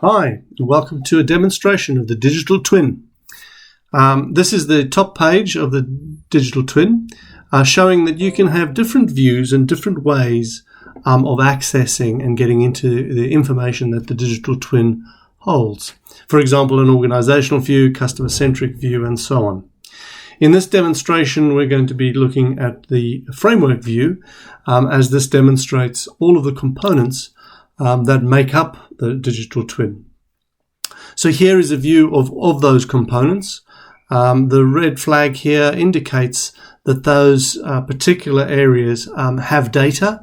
Hi, and welcome to a demonstration of the digital twin. This is the top page of the digital twin, showing that you can have different views and different ways of accessing and getting into the information that the digital twin holds. For example, an organizational view, customer-centric view, and so on. In this demonstration, we're going to be looking at the framework view, as this demonstrates all of the components that make up the digital twin. So here is a view of those components. The red flag here indicates that those particular areas have data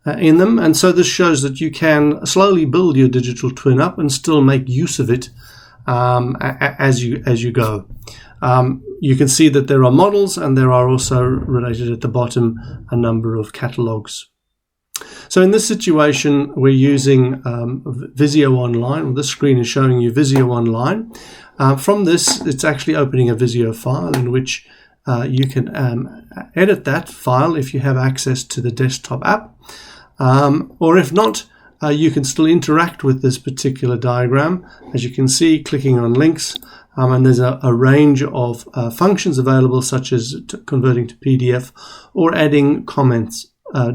in them, and so this shows that you can slowly build your digital twin up and still make use of it as you go. You can see that there are models, and there are also related at the bottom a number of catalogues. So in this situation, we're using Visio Online. This screen is showing you Visio Online. From this, it's actually opening a Visio file in which you can edit that file if you have access to the desktop app. Or if not, you can still interact with this particular diagram. As you can see, clicking on links, and there's a range of functions available, such as converting to PDF or adding comments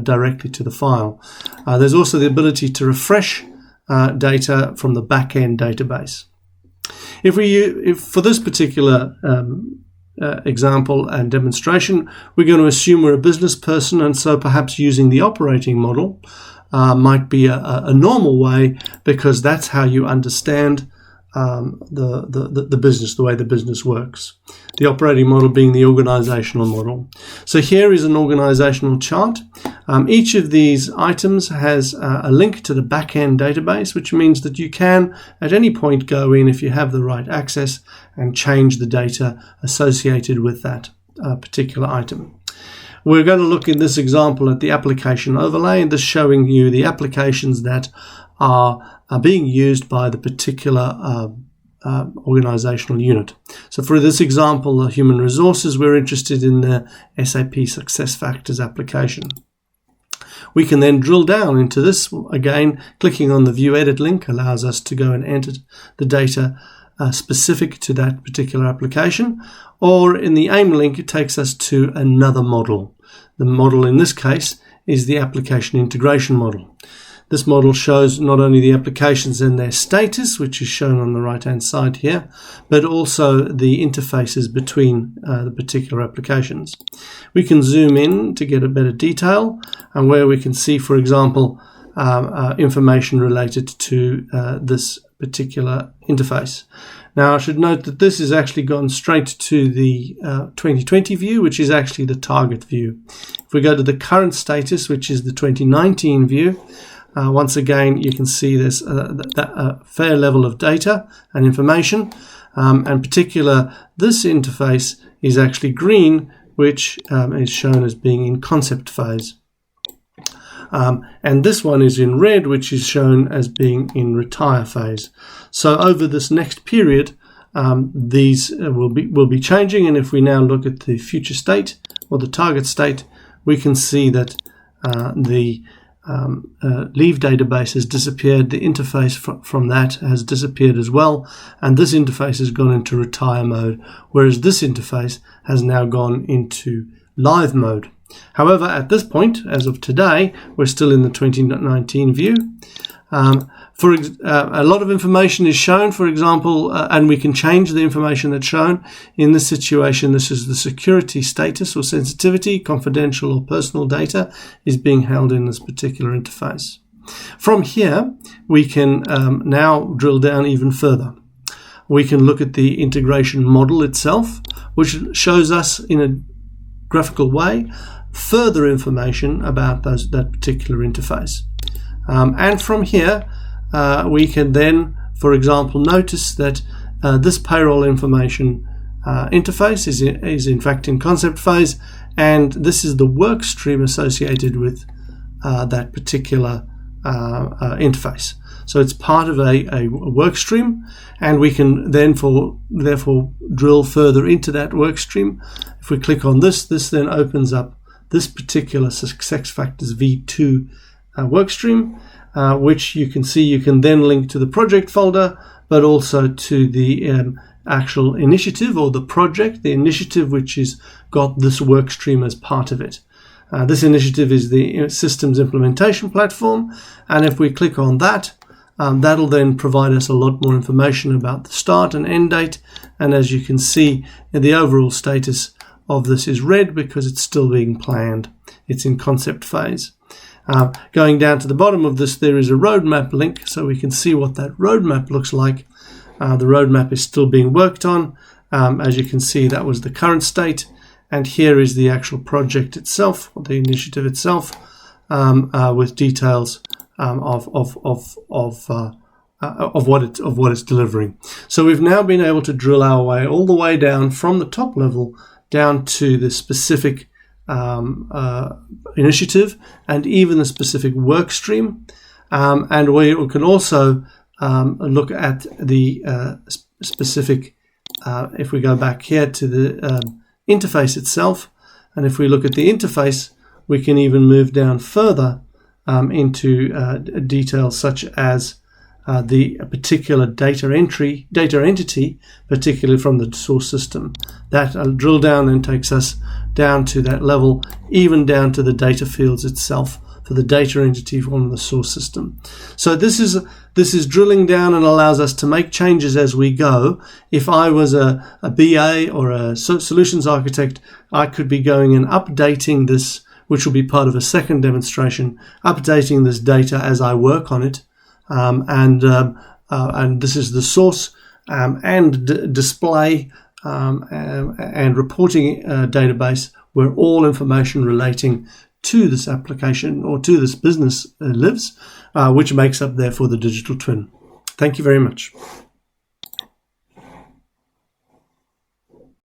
directly to the file. There's also the ability to refresh data from the back-end database. If for this particular example and demonstration, we're going to assume we're a business person, and so perhaps using the operating model might be a normal way, because that's how you understand the business, the way the business works. The operating model being the organizational model. So here is an organizational chart. Each of these items has a link to the back-end database, which means that you can at any point go in, if you have the right access, and change the data associated with that particular item. We're going to look in this example at the application overlay, and this showing you the applications that are being used by the particular organizational unit. So for this example, the human resources, we're interested in the SAP SuccessFactors application. We can then drill down into this. Again, clicking on the View Edit link allows us to go and enter the data specific to that particular application. Or in the AIM link, it takes us to another model. The model in this case is the application integration model. This model shows not only the applications and their status, which is shown on the right-hand side here, but also the interfaces between the particular applications. We can zoom in to get a better detail, and where we can see, for example, information related to this particular interface. Now, I should note that this has actually gone straight to the 2020 view, which is actually the target view. If we go to the current status, which is the 2019 view, once again, you can see there's a fair level of data and information. And in particular, this interface is actually green, which is shown as being in concept phase. And this one is in red, which is shown as being in retire phase. So over this next period, these will be changing. And if we now look at the future state or the target state, we can see that the leave database has disappeared. The interface from that has disappeared as well, and this interface has gone into retire mode, whereas this interface has now gone into live mode. However, at this point, as of today, we're still in the 2019 view. A lot of information is shown, for example, and we can change the information that's shown. In this situation, this is the security status or sensitivity, confidential or personal data is being held in this particular interface. From here, we can now drill down even further. We can look at the integration model itself, which shows us in a graphical way further information about that particular interface. And from here, we can then, for example, notice that this payroll information interface is in fact in concept phase, and this is the work stream associated with that particular interface. So it's part of a work stream, and we can then therefore drill further into that work stream. If we click on this then opens up this particular SuccessFactors V2 work stream. which you can see you can then link to the project folder, but also to the actual initiative or the project, the initiative which has got this work stream as part of it. This initiative is the systems implementation platform, and if we click on that, that'll then provide us a lot more information about the start and end date. And as you can see, the overall status of this is red because it's still being planned. It's in concept phase. Going down to the bottom of this, there is a roadmap link, so we can see what that roadmap looks like. The roadmap is still being worked on. As you can see, that was the current state. And here is the actual project itself, or the initiative itself, with details of what it's delivering. So we've now been able to drill our way all the way down from the top level down to the specific initiative and even the specific work stream. And we can also look at the specific, if we go back here to the interface itself, and if we look at the interface, we can even move down further into details such as the particular data entity, particularly from the source system. That drill down then takes us down to that level, even down to the data fields itself for the data entity from the source system. So this is drilling down and allows us to make changes as we go. If I was a BA or a solutions architect, I could be going and updating this, which will be part of a second demonstration, updating this data as I work on it. And this is the source and display and reporting database where all information relating to this application or to this business lives, which makes up therefore the digital twin. Thank you very much.